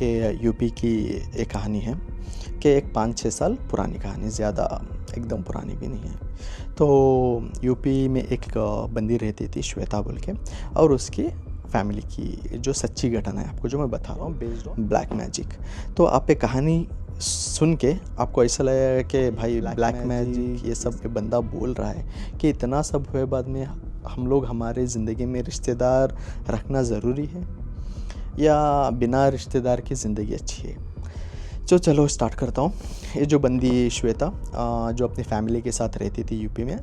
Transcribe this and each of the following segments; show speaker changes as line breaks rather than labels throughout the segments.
देखिए यूपी की एक कहानी है कि एक 5-6 साल पुरानी कहानी, ज़्यादा एकदम पुरानी भी नहीं है। तो यूपी में एक बंदी रहती थी श्वेता बोल के, और उसकी फैमिली की जो सच्ची घटना है आपको जो मैं बता रहा हूँ बेस्ड ऑन ब्लैक मैजिक। तो आप ये कहानी सुन के आपको ऐसा लगेगा कि भाई ब्लैक मैजिक ये सब बंदा बोल रहा है कि इतना सब हुए बाद में हम लोग हमारे ज़िंदगी में रिश्तेदार रखना ज़रूरी है या बिना रिश्तेदार की ज़िंदगी अच्छी है। तो चलो स्टार्ट करता हूँ। ये जो बंदी श्वेता जो अपनी फैमिली के साथ रहती थी यूपी में,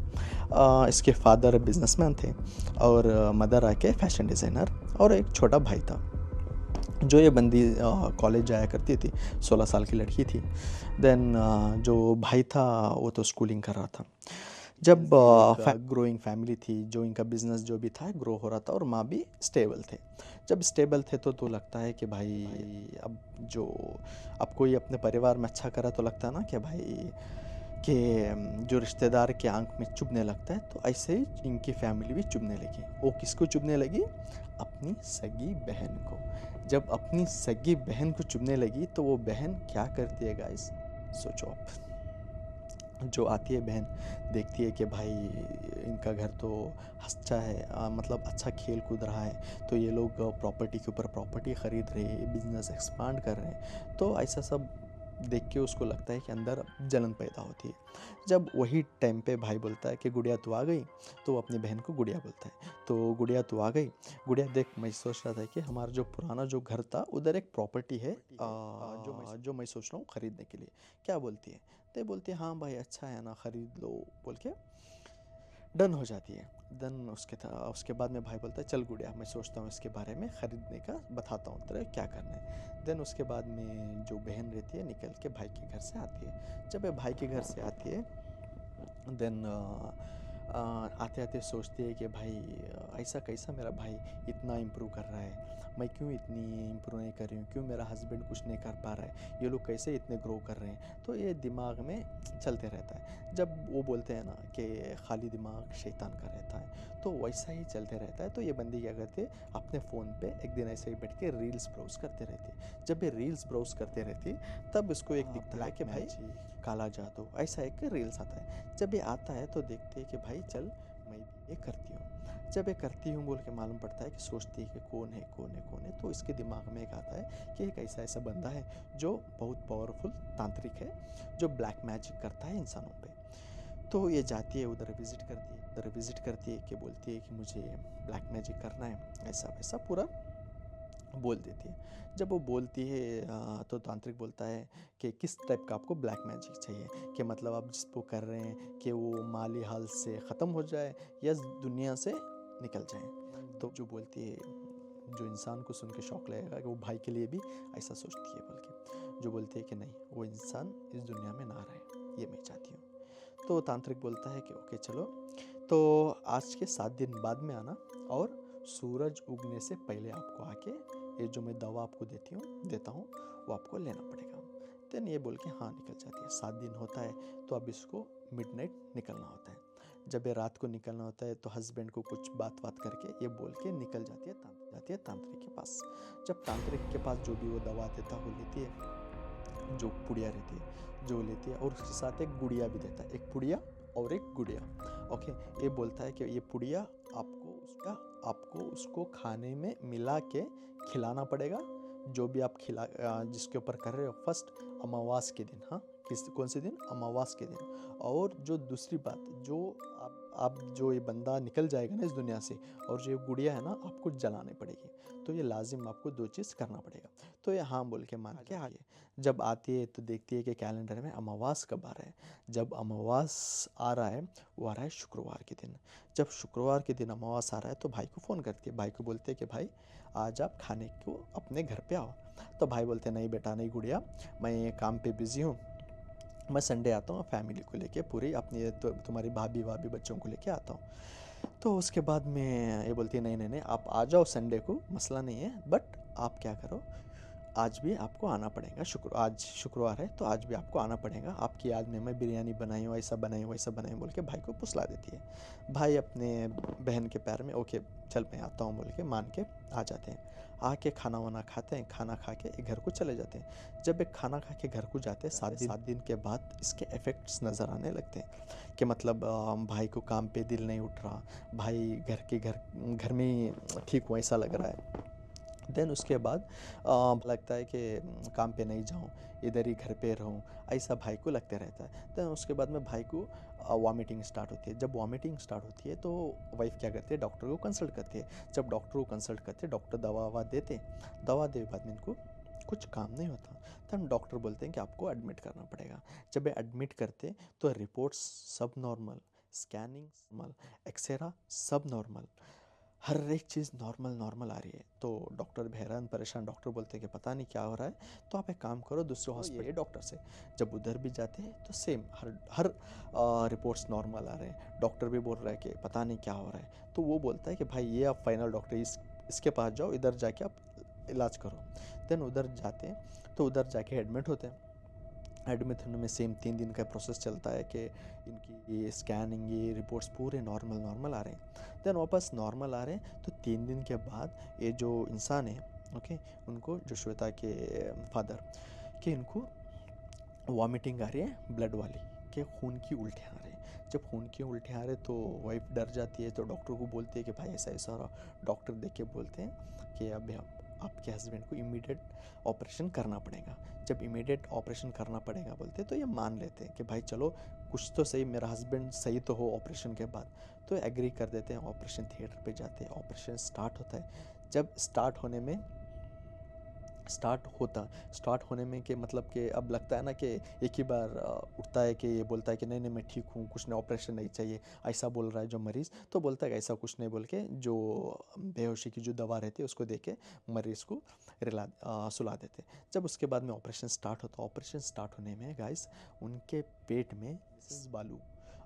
इसके फादर बिजनेसमैन थे और मदर आके फैशन डिज़ाइनर, और एक छोटा भाई था। जो ये बंदी कॉलेज जाया करती थी, 16 साल की लड़की थी। देन जो भाई था वो तो स्कूलिंग कर रहा था। जब ग्रोइंग फैमिली थी, जो इनका बिजनेस जो भी था ग्रो हो रहा था और माँ भी स्टेबल थे। जब स्टेबल थे तो लगता है कि भाई अब कोई अपने परिवार में अच्छा करा तो लगता है ना कि भाई कि जो रिश्तेदार के आंख में चुभने लगता है, तो ऐसे ही इनकी फैमिली भी चुभने लगी। वो किसको चुभने लगी? अपनी सगी बहन को। जब अपनी सगी बहन को चुभने लगी तो वो बहन क्या करती है गाइस, सोचो आप। जो आती है बहन, देखती है कि भाई इनका घर तो अच्छा है, मतलब अच्छा खेल कूद रहा है, तो ये लोग प्रॉपर्टी के ऊपर प्रॉपर्टी ख़रीद रहे हैं, बिजनेस एक्सपांड कर रहे हैं। तो ऐसा सब देख के उसको लगता है कि अंदर जलन पैदा होती है। जब वही टाइम पे भाई बोलता है कि गुड़िया तू आ गई, तो वो अपनी बहन को गुड़िया बोलता है। तो गुड़िया तू आ गई, गुड़िया देख मैं सोच रहा था कि हमारा जो पुराना जो घर था उधर एक प्रॉपर्टी है जो मैं सोच रहा हूँ ख़रीदने के लिए, क्या बोलती है? तो बोलती है हाँ भाई अच्छा है ना, ख़रीद लो बोल के डन हो जाती है। देन उसके बाद में भाई बोलता है चल गुड़िया मैं सोचता हूँ इसके बारे में, ख़रीदने का बताता हूँ तेरे क्या करना है। देन उसके बाद में जो बहन रहती है निकल के भाई के घर से आती है। जब ये भाई के घर से आती है, देन आते आते सोचती है कि भाई ऐसा कैसा मेरा भाई इतना इम्प्रूव कर रहा है, मैं क्यों इतनी इम्प्रूव नहीं कर रही हूँ, क्यों मेरा हस्बैंड कुछ नहीं कर पा रहा है, ये लोग कैसे इतने ग्रो कर रहे हैं। तो ये दिमाग में चलते रहता है। जब वो बोलते हैं ना कि खाली दिमाग शैतान का रहता है, तो वैसा ही चलते रहता है। तो ये बंदी क्या करती है, अपने फ़ोन पे एक दिन ऐसे ही बैठ के रील्स ब्राउज़ करते रहती है। जब ये रील्स ब्राउज़ करते रहती तब इसको एक दिखता है कि भाई काला जादू ऐसा एक रील्स आता है। जब ये आता है तो देखते हैं कि भाई चल मैं भी ये करती हूँ। जब ये करती हूँ बोल के मालूम पड़ता है कि सोचती है कि कौन है कौन है कौन है, तो इसके दिमाग में एक आता है कि एक ऐसा ऐसा बंदा है जो बहुत पावरफुल तांत्रिक है, जो ब्लैक मैजिक करता है इंसानों पे। तो ये जाती है उधर विज़िट करती है कि बोलती है कि मुझे ब्लैक मैजिक करना है, ऐसा वैसा पूरा बोल देती है। जब वो बोलती है तो तांत्रिक बोलता है कि किस टाइप का आपको ब्लैक मैजिक चाहिए, कि मतलब आप जिसको कर रहे हैं कि वो माली हाल से ख़त्म हो जाए या दुनिया से निकल जाए। तो जो बोलती है, जो इंसान को सुन के शौक लगेगा कि वो भाई के लिए भी ऐसा सोचती है बोल के, जो बोलती है कि नहीं वो इंसान इस दुनिया में ना रहे, ये मैं चाहती हूँ। तो तांत्रिक बोलता है कि ओके चलो, तो आज के 7 दिन बाद में आना, और सूरज उगने से पहले आपको आके ये जो मैं दवा आपको देता हूँ वो आपको लेना पड़ेगा। देन ये बोल के हाँ निकल जाती है। 7 दिन होता है तो अब इसको मिडनाइट निकलना होता है। जब ये रात को निकलना होता है तो हस्बैंड को कुछ बात करके ये बोल के निकल जाती है तांत्रिक के पास। जब तांत्रिक के पास जो भी वो दवा देता वो लेती है, जो पुड़िया रहती है जो लेती है, और उसके साथ एक गुड़िया भी देता है, एक पुड़िया और एक गुड़िया। ओके, ये बोलता है कि ये पुड़िया आपको उसको खाने में मिला के खिलाना पड़ेगा, जो भी आप जिसके ऊपर कर रहे हो फर्स्ट अमावास के दिन। हाँ, कौन से दिन? अमावास के दिन। और जो दूसरी बात, जो आप जो ये बंदा निकल जाएगा ना इस दुनिया से, और जो ये गुड़िया है ना आपको जलानी पड़ेगी। तो ये लाजिम आपको 2 चीज़ करना पड़ेगा। तो ये हाँ बोल के मान के आ गए। जब आती है तो देखती है कि कैलेंडर में अमावास कब आ रहा है। जब अमावास आ रहा है वो आ रहा है शुक्रवार के दिन। जब शुक्रवार के दिन अमावास आ रहा है तो भाई को फ़ोन करती है, भाई को बोलते हैं कि भाई आज आप खाने को अपने घर पे आओ। तो भाई बोलते नहीं बेटा नहीं गुड़िया, मैं काम पे बिज़ी हूँ, मैं संडे आता हूँ फैमिली को लेके, पूरी अपनी तुम्हारी भाभी भाभी बच्चों को लेके आता हूँ। तो उसके बाद में ये बोलती है नहीं नहीं नहीं आप आ जाओ संडे को, मसला नहीं है, बट आप क्या करो, आज भी आपको आना पड़ेगा, आज शुक्रवार है तो आज भी आपको आना पड़ेगा, आपकी याद में मैं बिरयानी बनाई हूँ, ऐसा बनाई हूँ, वैसा बनाई हूँ बोल के भाई को फुसला देती है। भाई अपने बहन के पैर में ओके चल मैं आता हूँ बोल के मान के आ जाते हैं। आके खाना वाना खाते हैं, खाना खा के घर को चले जाते हैं। जब एक खाना खा के घर को जाते हैं 7 दिन के बाद इसके इफ़ेक्ट्स नज़र आने लगते हैं कि मतलब भाई को काम पे दिल नहीं उठ रहा, भाई घर में ही ठीक हुआ ऐसा लग रहा है। देन उसके बाद लगता है कि काम पे नहीं जाऊँ, इधर ही घर पे रहूँ, ऐसा भाई को लगते रहता है। देन उसके बाद में भाई को वॉमिटिंग स्टार्ट होती है। जब वॉमिटिंग स्टार्ट होती है तो वाइफ क्या करती है, डॉक्टर को कंसल्ट करती है। जब डॉक्टर को कंसल्ट करते हैं, डॉक्टर दवा ववा देते, दवा दे बाद में इनको कुछ काम नहीं होता, तो हम डॉक्टर बोलते हैं कि आपको एडमिट करना पड़ेगा। जब ये एडमिट करते तो रिपोर्ट्स सब नॉर्मल, स्कैनिंग नॉर्मल, एक्सरा सब नॉर्मल, हर एक चीज़ नॉर्मल नॉर्मल आ रही है। तो डॉक्टर भी हैरान परेशान, डॉक्टर बोलते हैं कि पता नहीं क्या हो रहा है, तो आप एक काम करो दूसरे हॉस्पिटल डॉक्टर से। जब उधर भी जाते हैं तो सेम हर हर रिपोर्ट्स नॉर्मल आ रहे हैं। डॉक्टर भी बोल रहा है कि पता नहीं क्या हो रहा है, तो वो बोलता है कि भाई ये आप फाइनल डॉक्टर इसके पास जाओ, इधर जाके आप इलाज करो। देन उधर जाते हैं तो उधर जाके एडमिट होते हैं। एडमिट होने में सेम 3 दिन का प्रोसेस चलता है कि इनकी ये स्कैनिंग, ये रिपोर्ट्स पूरे नॉर्मल नॉर्मल आ रहे हैं। देन वापस नॉर्मल आ रहे हैं तो 3 दिन के बाद ये जो इंसान है ओके, उनको जो श्वेता के फादर कि इनको वॉमिटिंग आ रही है ब्लड वाली, कि खून की उल्टियाँ आ रही हैं। जब खून की उल्टियाँ आ रही तो वाइफ डर जाती है, तो डॉक्टर को बोलती है कि भाई ऐसा ऐसा रहा। डॉक्टर देख के बोलते हैं कि अब आपके हस्बैंड को इमीडिएट ऑपरेशन करना पड़ेगा। जब इमीडिएट ऑपरेशन करना पड़ेगा बोलते हैं तो ये मान लेते हैं कि भाई चलो कुछ तो सही, मेरा हस्बैंड सही तो हो ऑपरेशन के बाद। तो एग्री कर देते हैं, ऑपरेशन थिएटर पे जाते हैं, ऑपरेशन स्टार्ट होता है। जब स्टार्ट होने में कि मतलब कि अब लगता है ना कि एक ही बार उठता है कि ये बोलता है कि नहीं नहीं मैं ठीक हूँ, कुछ नहीं, ऑपरेशन नहीं चाहिए, ऐसा बोल रहा है जो मरीज़। तो बोलता है कि ऐसा कुछ नहीं बोल के जो बेहोशी की जो दवा रहती है उसको दे के मरीज़ को सुला देते। जब उसके बाद में ऑपरेशन स्टार्ट होता, ऑपरेशन स्टार्ट होने में गाइस उनके पेट में मिसेस बालू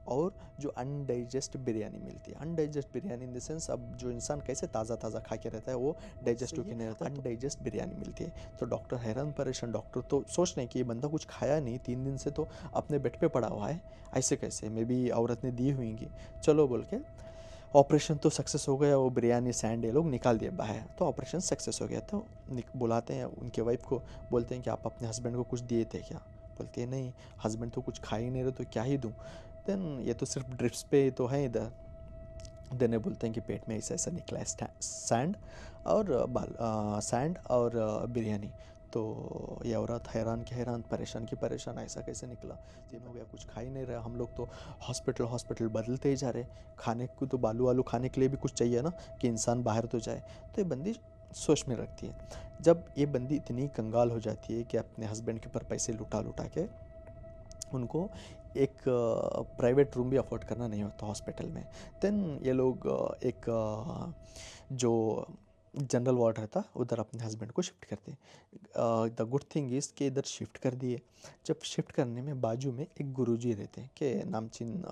और जो अनडाइजेस्ट बिरयानी मिलती है, अनडाइजेस्ट बिरयानी इन द सेंस अब जो इंसान कैसे ताज़ा ताज़ा खा के रहता है वो डाइजेस्ट होके नहीं रहता, अनडाइजेस्ट बिरयानी मिलती है। तो डॉक्टर हैरान परेशान, डॉक्टर तो सोच रहे हैं कि ये बंदा कुछ खाया नहीं, 3 दिन से तो अपने बेड पे पड़ा हुआ है, ऐसे कैसे, मे बी औरत ने दी हुईगी। चलो बोल के ऑपरेशन तो सक्सेस हो गया, वो बिरयानी सैंड ये लोग निकाल दिए बाहर, तो ऑपरेशन सक्सेस हो गया। तो बुलाते हैं उनके वाइफ को, बोलते हैं कि आप अपने हस्बैंड को कुछ दिए थे क्या? बोलती है नहीं, हस्बैंड तो कुछ खा ही नहीं रहे तो क्या ही दूँ। देन ये तो सिर्फ ड्रिप्स पे तो है इधर। देने बोलते हैं कि पेट में ऐसा ऐसा निकला है सैंड और सैंड और बिरयानी। तो ये औरत हैरान की हैरान, परेशान की परेशान, ऐसा कैसे निकला, दिन हो गया कुछ खा ही नहीं रहा, हम लोग तो हॉस्पिटल हॉस्पिटल बदलते ही जा रहे, खाने को तो बालू वालू खाने के लिए भी कुछ चाहिए ना कि इंसान बाहर तो जाए। तो ये बंदी सोच में रखती है। जब ये बंदी इतनी कंगाल हो जाती है कि अपने हस्बैंड के ऊपर पैसे लुटा लुटा के उनको एक प्राइवेट रूम भी अफोर्ड करना नहीं होता हॉस्पिटल में। देन ये लोग एक जो जनरल वार्ड रहता उधर अपने हस्बैंड को शिफ्ट करते। द गुड थिंग इज़ कि इधर शिफ्ट कर दिए। जब शिफ्ट करने में बाजू में एक गुरुजी रहते हैं कि नामचीन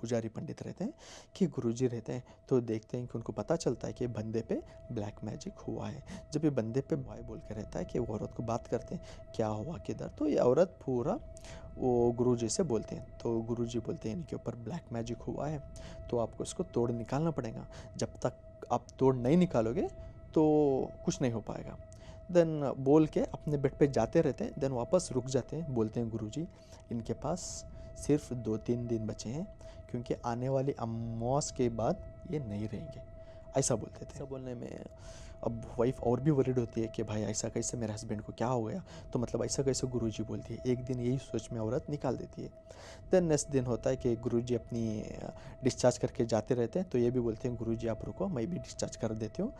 पुजारी पंडित रहते हैं कि गुरुजी रहते हैं। तो देखते हैं कि उनको पता चलता है कि बंदे पे ब्लैक मैजिक हुआ है। जब ये बंदे पे बॉय बोल कर रहता है कि वो औरत को बात करते हैं क्या हुआ किधर, तो ये औरत पूरा वो गुरुजी से बोलते हैं। तो गुरुजी बोलते हैं इनके ऊपर ब्लैक मैजिक हुआ है, तो आपको इसको तोड़ निकालना पड़ेगा। जब तक आप तोड़ नहीं निकालोगे तो कुछ नहीं हो पाएगा। देन बोल के अपने बेड पे जाते रहते हैं। देन वापस रुक जाते हैं, बोलते हैं गुरुजी इनके पास सिर्फ 2-3 दिन बचे हैं, क्योंकि आने वाली अमावस के बाद ये नहीं रहेंगे, ऐसा बोलते थे। ऐसा बोलने में अब वाइफ और भी वरीड होती है कि भाई ऐसा कैसे, मेरे हस्बैंड को क्या हो गया, तो मतलब ऐसा कैसे गुरुजी बोलती है। एक दिन यही सोच में औरत निकाल देती है। देन नेक्स्ट दिन होता है कि गुरुजी अपनी डिस्चार्ज करके जाते रहते हैं। तो ये भी बोलते हैं गुरुजी आप रुको, मैं भी डिस्चार्ज कर देती हूँ,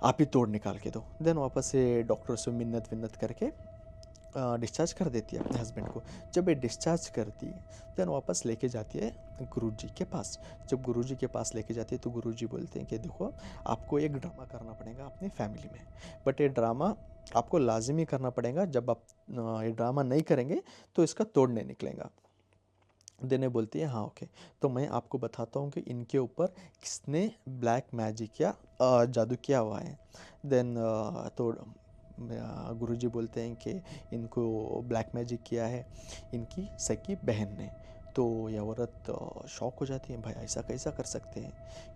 आप ही तोड़ निकाल के दो। देन वापस से डॉक्टर से मिन्नत विन्नत करके डिस्चार्ज कर देती है अपने हस्बैंड को। जब ये डिस्चार्ज करती है देन वापस लेके जाती है गुरुजी के पास। जब गुरुजी के पास लेके जाती है तो गुरुजी बोलते हैं कि देखो आपको एक ड्रामा करना पड़ेगा अपनी फैमिली में, बट ये ड्रामा आपको लाजिमी करना पड़ेगा। जब आप ये ड्रामा नहीं करेंगे तो इसका तोड़ नहीं निकलेगा। देने बोलती है हाँ ओके, तो मैं आपको बताता हूँ कि इनके ऊपर किसने ब्लैक मैजिक या जादू किया हुआ है। देन तो गुरुजी बोलते हैं कि इनको ब्लैक मैजिक किया है इनकी सगी बहन ने। तो ये औरत शॉक हो जाती है, भाई ऐसा कैसा कर सकते हैं।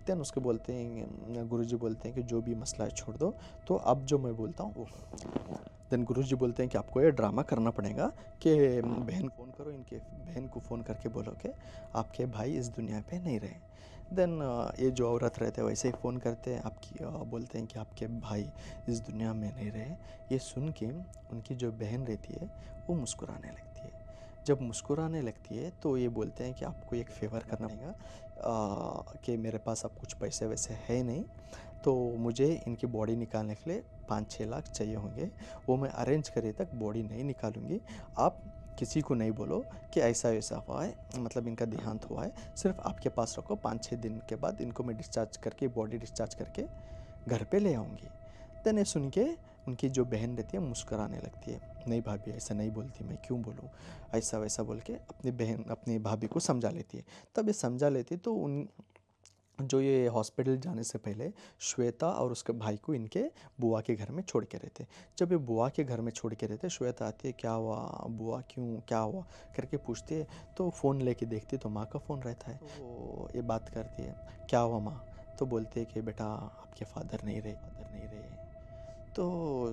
देन उसके बोलते हैं, गुरुजी बोलते हैं कि जो भी मसला है छोड़ दो, तो अब जो मैं बोलता हूँ वो करो। देन गुरुजी बोलते हैं कि आपको ये ड्रामा करना पड़ेगा कि बहन फ़ोन करो, इनके बहन को फ़ोन करके बोलो कि आपके भाई इस दुनिया पे नहीं रहे। देन ये जो औरत रहते हैं वैसे ही फ़ोन करते हैं, आपकी बोलते हैं कि आपके भाई इस दुनिया में नहीं रहे। ये सुन के उनकी जो बहन रहती है वो मुस्कुराने लगती है। जब मुस्कुराने लगती है तो ये बोलते हैं कि आपको एक फ़ेवर करना पड़ेगा कि मेरे पास अब कुछ पैसे वैसे है नहीं, तो मुझे इनकी बॉडी निकालने के लिए 5-6 लाख चाहिए होंगे, वो मैं अरेंज करे तक बॉडी नहीं निकालूँगी। आप किसी को नहीं बोलो कि ऐसा ऐसा हुआ है, मतलब इनका देहांत हुआ है, सिर्फ आपके पास रखो। 5-6 दिन के बाद इनको मैं डिस्चार्ज करके, बॉडी डिस्चार्ज करके घर पे ले आऊँगी। देन ये सुन के उनकी जो बहन रहती है मुस्कुराने लगती है, नहीं भाभी ऐसा नहीं बोलती, मैं क्यों बोलूँ, ऐसा वैसा बोल के अपनी बहन अपनी भाभी को समझा लेती है। तब ये समझा लेती है तो उन जो ये हॉस्पिटल जाने से पहले श्वेता और उसके भाई को इनके बुआ के घर में छोड़ के रहते। जब ये बुआ के घर में छोड़ के रहते, श्वेता आती है, क्या हुआ बुआ, क्यों क्या हुआ करके पूछती है। तो फ़ोन लेके देखती तो माँ का फ़ोन रहता है। तो वो ये बात करती है, क्या हुआ माँ। तो बोलते हैं कि बेटा आपके फादर नहीं रहे। तो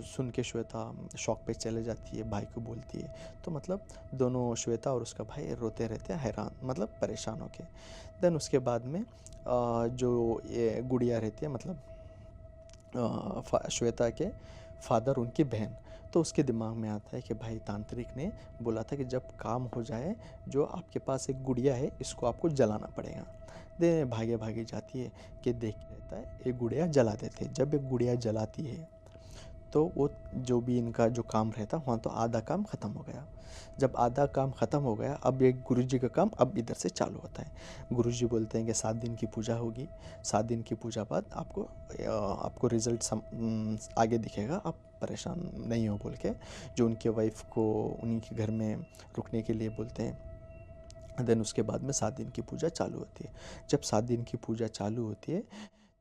सुन के श्वेता शॉक पे चले जाती है, भाई को बोलती है। तो मतलब दोनों श्वेता और उसका भाई रोते रहते हैं, हैरान मतलब परेशान होके। देन उसके बाद में जो ये गुड़िया रहती है, मतलब श्वेता के फादर उनकी बहन, तो उसके दिमाग में आता है कि भाई तांत्रिक ने बोला था कि जब काम हो जाए, जो आपके पास एक गुड़िया है इसको आपको जलाना पड़ेगा। दे भागे भागे जाती है कि देख रहता है, एक गुड़िया जला देते। जब एक गुड़िया जलाती है तो वो जो भी इनका जो काम रहता वहाँ तो आधा काम ख़त्म हो गया। जब आधा काम ख़त्म हो गया, अब एक गुरुजी का काम अब इधर से चालू होता है। गुरुजी बोलते हैं कि 7 दिन की पूजा होगी, 7 दिन की पूजा बाद आपको रिज़ल्ट आगे दिखेगा, आप परेशान नहीं हो बोल के जो उनके वाइफ को उन्हीं के घर में रुकने के लिए बोलते हैं। देन उसके बाद में 7 दिन की पूजा चालू होती है। जब 7 दिन की पूजा चालू होती है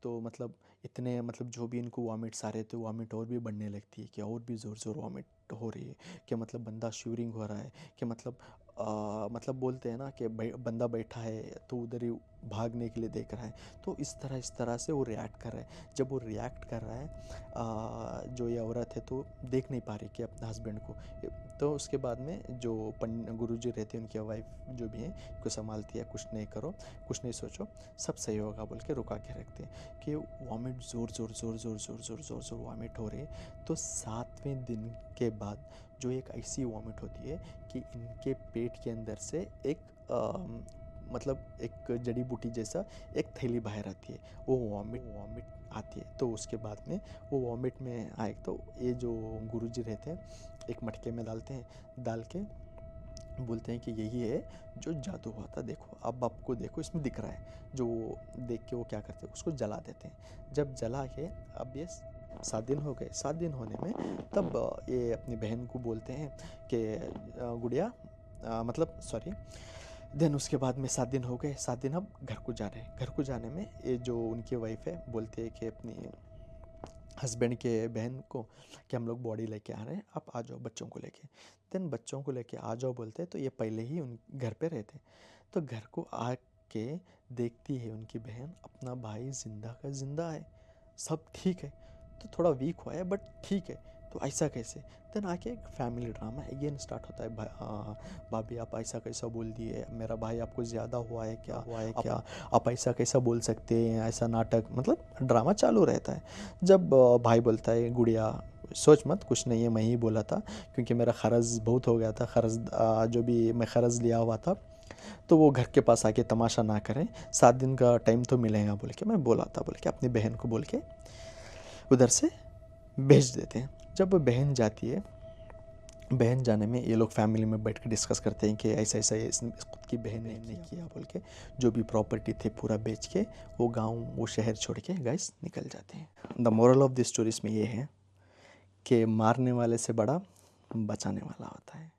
तो मतलब इतने मतलब जो भी इनको वॉमिट्स आ रहे थे, वॉमिट और भी बढ़ने लगती है, कि और भी ज़ोर ज़ोर वॉमिट हो रही है, कि मतलब बंदा शिवरिंग हो रहा है, कि मतलब बोलते हैं ना कि बंदा बैठा है तो उधर ही भागने के लिए देख रहा है। तो इस तरह से वो रिएक्ट कर रहा है। जब वो रिएक्ट कर रहा है, जो ये औरत है तो देख नहीं पा रही कि अपने हस्बैंड को। तो उसके बाद में जो गुरुजी रहते हैं, उनकी वाइफ जो भी है को संभालती है, कुछ नहीं करो, कुछ नहीं सोचो, सब सही होगा बोल के रुका के रखते हैं। कि वॉमिट ज़ोर वॉमिट हो रही है। तो 7वें दिन के बाद जो एक ऐसी वॉमिट होती है कि इनके पेट के अंदर से मतलब एक जड़ी बूटी जैसा एक थैली बाहर आती है, वो वॉमिट आती है। तो उसके बाद में वो वॉमिट में आए तो ये जो गुरुजी रहते हैं एक मटके में डालते हैं, डाल के बोलते हैं कि यही है जो जादू हुआ था, देखो अब आपको देखो इसमें दिख रहा है। जो देख के वो क्या करते हैं, उसको जला देते हैं। जब जला के अब ये 7 दिन हो गए, 7 दिन होने में तब ये अपनी बहन को बोलते हैं कि गुड़िया मतलब सॉरी। देन उसके बाद में 7 दिन हो गए, 7 दिन अब घर को जा रहे हैं। घर को जाने में ये जो उनकी वाइफ है बोलते हैं कि अपनी हस्बैंड के बहन को कि हम लोग बॉडी लेके आ रहे हैं, आप आ जाओ बच्चों को लेके। देन बच्चों को लेके आ जाओ बोलते हैं, तो ये पहले ही उन घर पे रहते। तो घर को आके देखती है उनकी बहन, अपना भाई ज़िंदा का ज़िंदा है, सब ठीक है। तो थोड़ा वीक हुआ है बट ठीक है। तो ऐसा कैसे। देन आके एक फैमिली ड्रामा अगेन स्टार्ट होता है। भाभी आप ऐसा कैसा बोल दिए, मेरा भाई आपको ज़्यादा हुआ है क्या, आप ऐसा कैसा बोल सकते हैं, ऐसा नाटक, मतलब ड्रामा चालू रहता है। जब भाई बोलता है गुड़िया सोच मत, कुछ नहीं है, मैं ही बोला था क्योंकि मेरा ख़र्ज़ बहुत हो गया था, जो भी मैं ख़र्ज़ लिया हुआ था, तो वो घर के पास आके तमाशा ना करें, 7 दिन का टाइम तो मिलेगा बोल के मैं बोला था, बोल के अपनी बहन को बोल के उधर से भेज देते हैं। जब बहन जाती है, बहन जाने में ये लोग फैमिली में बैठ के डिस्कस करते हैं कि ऐसा ऐसा इसने खुद की बहन ने किया बोल के, जो भी प्रॉपर्टी थे पूरा बेच के वो गांव वो शहर छोड़ के गाइस निकल जाते हैं। The moral of the stories में ये है कि मारने वाले से बड़ा बचाने वाला होता है।